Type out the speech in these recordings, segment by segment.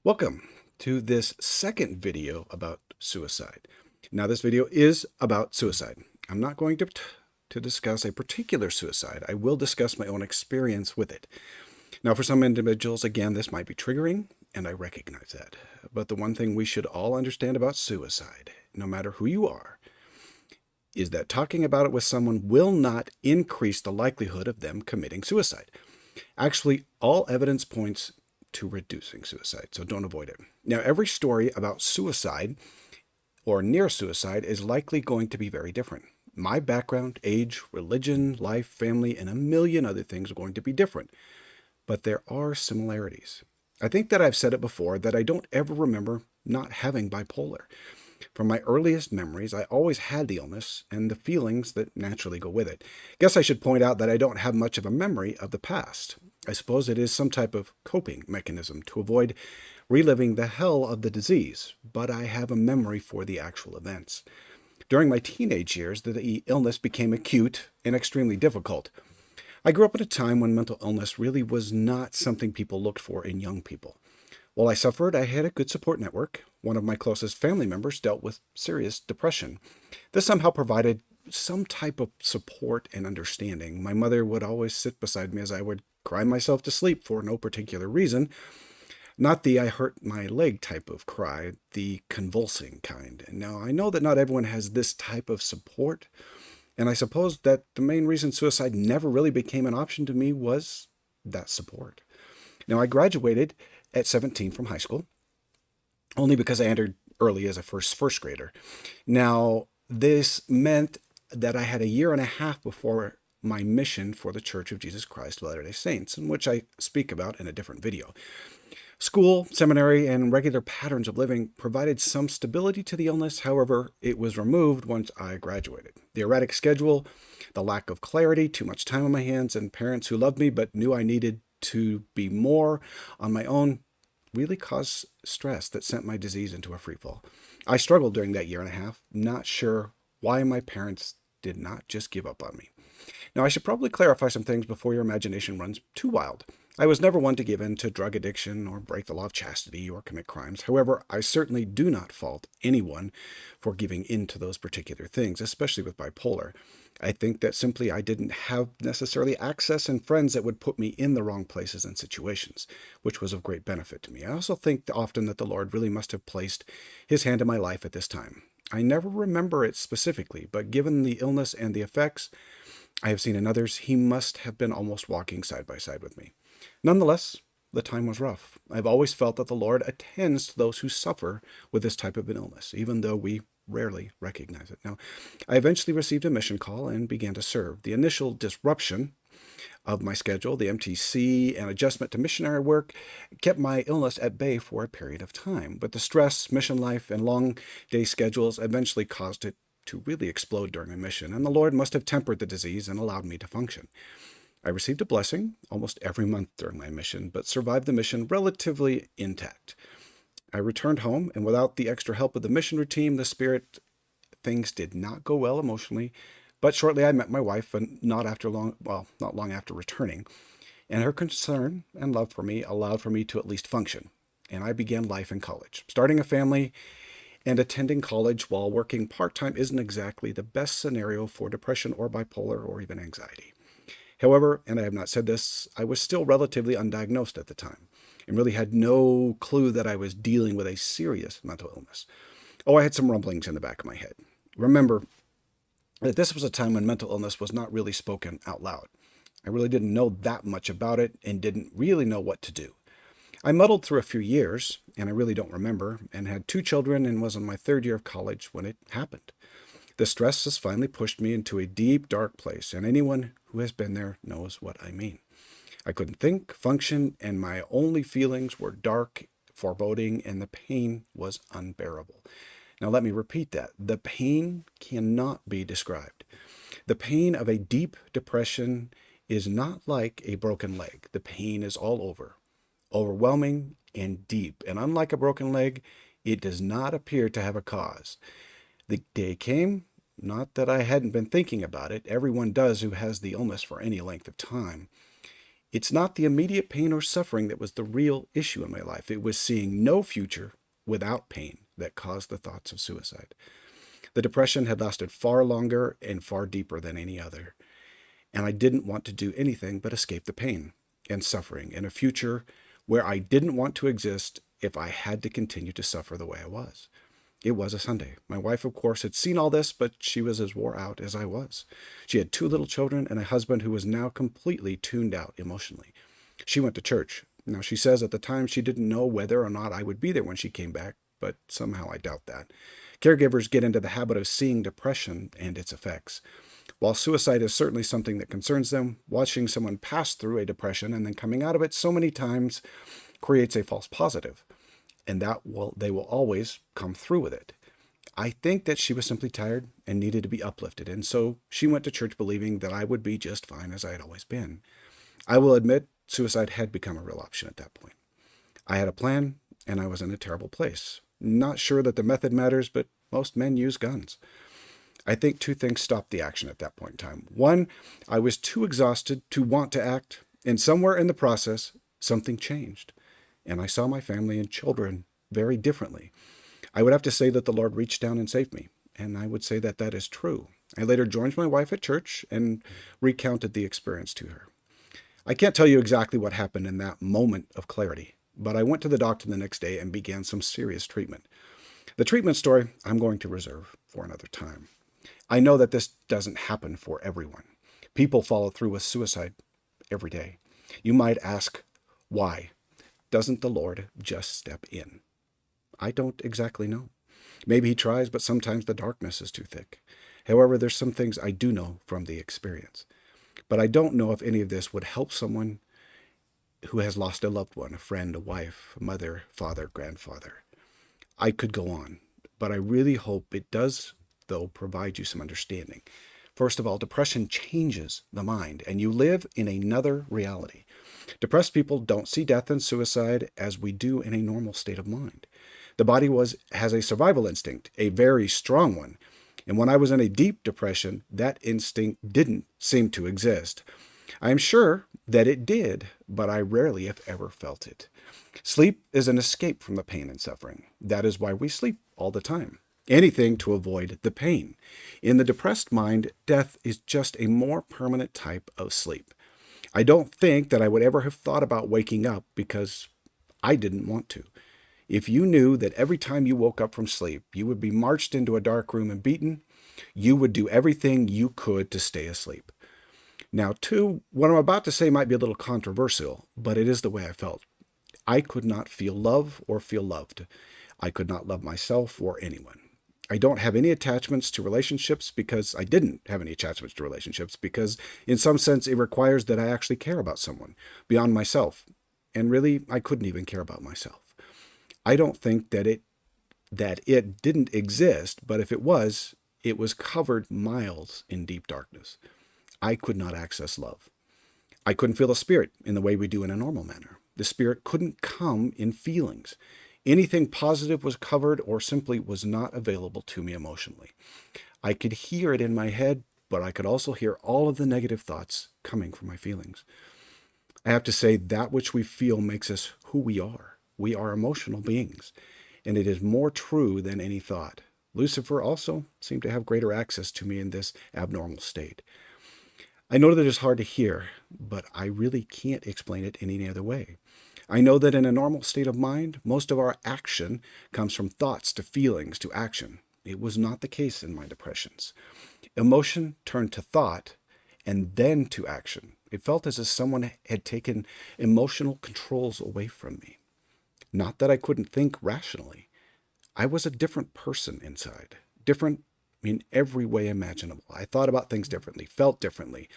Welcome to this second video about suicide. Now, this video is about suicide. I'm not going to discuss a particular suicide. I will discuss my own experience with it. Now, for some individuals, again, this might be triggering, and I recognize that. But the one thing we should all understand about suicide, no matter who you are, is that talking about it with someone will not increase the likelihood of them committing suicide. Actually, all evidence points to reducing suicide, so don't avoid it. Now, every story about suicide or near suicide is likely going to be very different. My background, age, religion, life, family, and a million other things are going to be different, but there are similarities. I think that I've said it before that I don't ever remember not having bipolar. From my earliest memories, I always had the illness and the feelings that naturally go with it. Guess I should point out that I don't have much of a memory of the past. I suppose it is some type of coping mechanism to avoid reliving the hell of the disease, but I have a memory for the actual events. During my teenage years, the illness became acute and extremely difficult. I grew up at a time when mental illness really was not something people looked for in young people. While I suffered, I had a good support network. One of my closest family members dealt with serious depression. This somehow provided some type of support and understanding. My mother would always sit beside me as I would cry myself to sleep for no particular reason. Not the I hurt my leg type of cry, the convulsing kind. Now, I know that not everyone has this type of support, and I suppose that the main reason suicide never really became an option to me was that support. Now, I graduated at 17 from high school, only because I entered early as a first grader. Now, this meant that I had a year and a half before my mission for the Church of Jesus Christ of Latter-day Saints, in which I speak about in a different video. School, seminary, and regular patterns of living provided some stability to the illness. However, it was removed once I graduated. The erratic schedule, the lack of clarity, too much time on my hands, and parents who loved me but knew I needed to be more on my own really caused stress that sent my disease into a free fall. I struggled during that year and a half, not sure why my parents did not just give up on me. Now, I should probably clarify some things before your imagination runs too wild. I was never one to give in to drug addiction or break the law of chastity or commit crimes. However, I certainly do not fault anyone for giving in to those particular things, especially with bipolar. I think that simply I didn't have necessarily access and friends that would put me in the wrong places and situations, which was of great benefit to me. I also think often that the Lord really must have placed his hand in my life at this time. I never remember it specifically, but given the illness and the effects I have seen in others, he must have been almost walking side by side with me. Nonetheless, the time was rough. I've always felt that the Lord attends to those who suffer with this type of an illness, even though we rarely recognize it. Now, I eventually received a mission call and began to serve. The initial disruption of my schedule, the MTC, and adjustment to missionary work kept my illness at bay for a period of time. But the stress, mission life, and long day schedules eventually caused it to really explode during my mission, and the Lord must have tempered the disease and allowed me to function. I received a blessing almost every month during my mission, but survived the mission relatively intact. I returned home, and without the extra help of the mission routine, the spirit, things did not go well emotionally. But shortly I met my wife, and not long after returning, and her concern and love for me allowed for me to at least function. And I began life in college. Starting a family and attending college while working part-time isn't exactly the best scenario for depression or bipolar or even anxiety. However, and I have not said this, I was still relatively undiagnosed at the time and really had no clue that I was dealing with a serious mental illness. Oh, I had some rumblings in the back of my head. Remember that this was a time when mental illness was not really spoken out loud. I really didn't know that much about it and didn't really know what to do. I muddled through a few years, and I really don't remember, and had 2 children and was in my 3rd year of college when it happened. The stress has finally pushed me into a deep, dark place, and anyone who has been there knows what I mean. I couldn't think, function, and my only feelings were dark, foreboding, and the pain was unbearable. Now let me repeat that. The pain cannot be described. The pain of a deep depression is not like a broken leg. The pain is all over, overwhelming and deep. And unlike a broken leg, it does not appear to have a cause. The day came, not that I hadn't been thinking about it. Everyone does who has the illness for any length of time. It's not the immediate pain or suffering that was the real issue in my life. It was seeing no future without pain that caused the thoughts of suicide. The depression had lasted far longer and far deeper than any other, and I didn't want to do anything but escape the pain and suffering in a future where I didn't want to exist if I had to continue to suffer the way I was. It was a Sunday. My wife, of course, had seen all this, but she was as wore out as I was. She had 2 little children and a husband who was now completely tuned out emotionally. She went to church. Now, she says at the time she didn't know whether or not I would be there when she came back, but somehow I doubt that. Caregivers get into the habit of seeing depression and its effects. While suicide is certainly something that concerns them, watching someone pass through a depression and then coming out of it so many times creates a false positive, and they will always come through with it. I think that she was simply tired and needed to be uplifted, and so she went to church believing that I would be just fine as I had always been. I will admit suicide had become a real option at that point. I had a plan, and I was in a terrible place. Not sure that the method matters, but most men use guns. I think 2 things stopped the action at that point in time. One, I was too exhausted to want to act, and somewhere in the process, something changed, and I saw my family and children very differently. I would have to say that the Lord reached down and saved me, and I would say that that is true. I later joined my wife at church and recounted the experience to her. I can't tell you exactly what happened in that moment of clarity, but I went to the doctor the next day and began some serious treatment. The treatment story I'm going to reserve for another time. I know that this doesn't happen for everyone. People follow through with suicide every day. You might ask, why? Doesn't the Lord just step in? I don't exactly know. Maybe he tries, but sometimes the darkness is too thick. However, there's some things I do know from the experience. But I don't know if any of this would help someone who has lost a loved one, a friend, a wife, a mother, father, grandfather. I could go on, but I really hope it does, though, provide you some understanding. First of all, depression changes the mind, and you live in another reality. Depressed people don't see death and suicide as we do in a normal state of mind. The body has a survival instinct, a very strong one. And when I was in a deep depression, that instinct didn't seem to exist. I am sure that it did, but I rarely, if ever, felt it. Sleep is an escape from the pain and suffering. That is why we sleep all the time. Anything to avoid the pain. In the depressed mind, death is just a more permanent type of sleep. I don't think that I would ever have thought about waking up because I didn't want to. If you knew that every time you woke up from sleep, you would be marched into a dark room and beaten, you would do everything you could to stay asleep. Now, too, what I'm about to say might be a little controversial, but it is the way I felt. I could not feel love or feel loved. I could not love myself or anyone. I don't have any attachments to relationships because I didn't have any attachments to relationships because in some sense it requires that I actually care about someone beyond myself. And really, I couldn't even care about myself. I don't think that it didn't exist, but if it was covered miles in deep darkness. I could not access love. I couldn't feel the Spirit in the way we do in a normal manner. The Spirit couldn't come in feelings. Anything positive was covered or simply was not available to me emotionally. I could hear it in my head, but I could also hear all of the negative thoughts coming from my feelings. I have to say that which we feel makes us who we are. We are emotional beings, and it is more true than any thought. Lucifer also seemed to have greater access to me in this abnormal state. I know that it's hard to hear, but I really can't explain it in any other way. I know that in a normal state of mind, most of our action comes from thoughts to feelings to action. It was not the case in my depressions. Emotion turned to thought and then to action. It felt as if someone had taken emotional controls away from me. Not that I couldn't think rationally. I was a different person inside, different in every way imaginable. I thought about things differently, felt differently.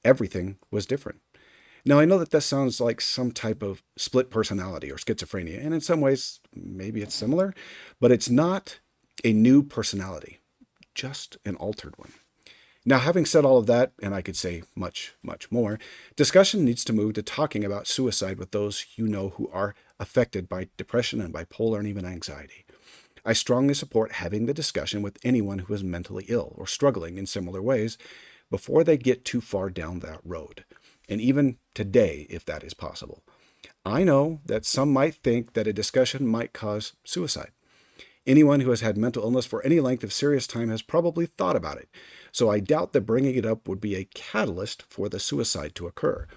Everything was different. Now, I know that sounds like some type of split personality or schizophrenia, and in some ways, maybe it's similar, but it's not a new personality, just an altered one. Now, having said all of that, and I could say much, much more, discussion needs to move to talking about suicide with those you know who are affected by depression and bipolar and even anxiety. I strongly support having the discussion with anyone who is mentally ill or struggling in similar ways before they get too far down that road. and even today, if that is possible. I know that some might think that a discussion might cause suicide. Anyone who has had mental illness for any length of serious time has probably thought about it, so I doubt that bringing it up would be a catalyst for the suicide to occur.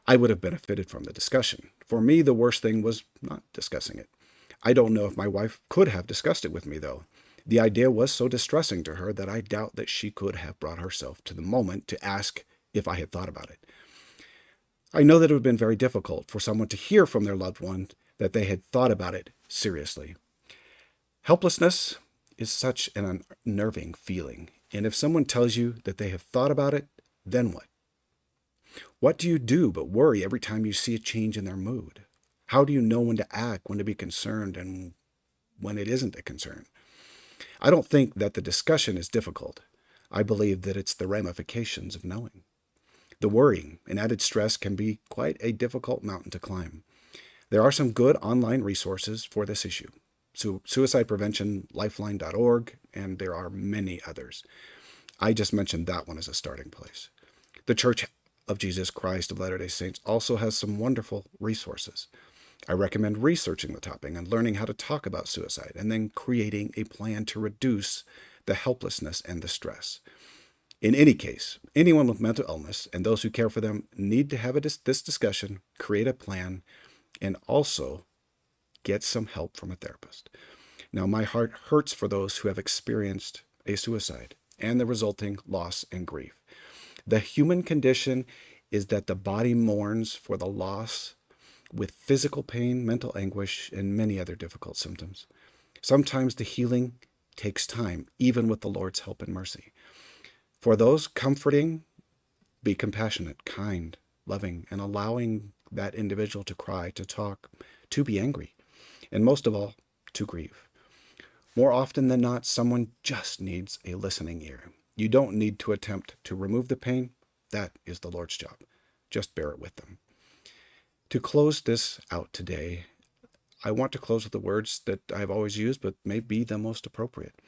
I would have benefited from the discussion. For me, the worst thing was not discussing it. I don't know if my wife could have discussed it with me, though. The idea was so distressing to her that I doubt that she could have brought herself to the moment to ask if I had thought about it. I know that it would have been very difficult for someone to hear from their loved one that they had thought about it seriously. Helplessness is such an unnerving feeling, and if someone tells you that they have thought about it, then what? What do you do but worry every time you see a change in their mood? How do you know when to act, when to be concerned, and when it isn't a concern? I don't think that the discussion is difficult. I believe that it's the ramifications of knowing. The worrying and added stress can be quite a difficult mountain to climb. There are some good online resources for this issue. Suicide Prevention, Lifeline.org, and there are many others. I just mentioned that one as a starting place. The Church of Jesus Christ of Latter-day Saints also has some wonderful resources. I recommend researching the topic and learning how to talk about suicide, and then creating a plan to reduce the helplessness and the stress. In any case, anyone with mental illness and those who care for them need to have this discussion, create a plan, and also get some help from a therapist. Now, my heart hurts for those who have experienced a suicide and the resulting loss and grief. The human condition is that the body mourns for the loss with physical pain, mental anguish, and many other difficult symptoms. Sometimes the healing takes time, even with the Lord's help and mercy. For those comforting, be compassionate, kind, loving, and allowing that individual to cry, to talk, to be angry, and most of all, to grieve. More often than not, someone just needs a listening ear. You don't need to attempt to remove the pain. That is the Lord's job. Just bear it with them. To close this out today, I want to close with the words that I've always used, but may be the most appropriate.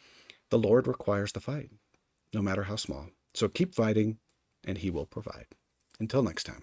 The Lord requires the fight, no matter how small. So keep fighting, and He will provide. Until next time.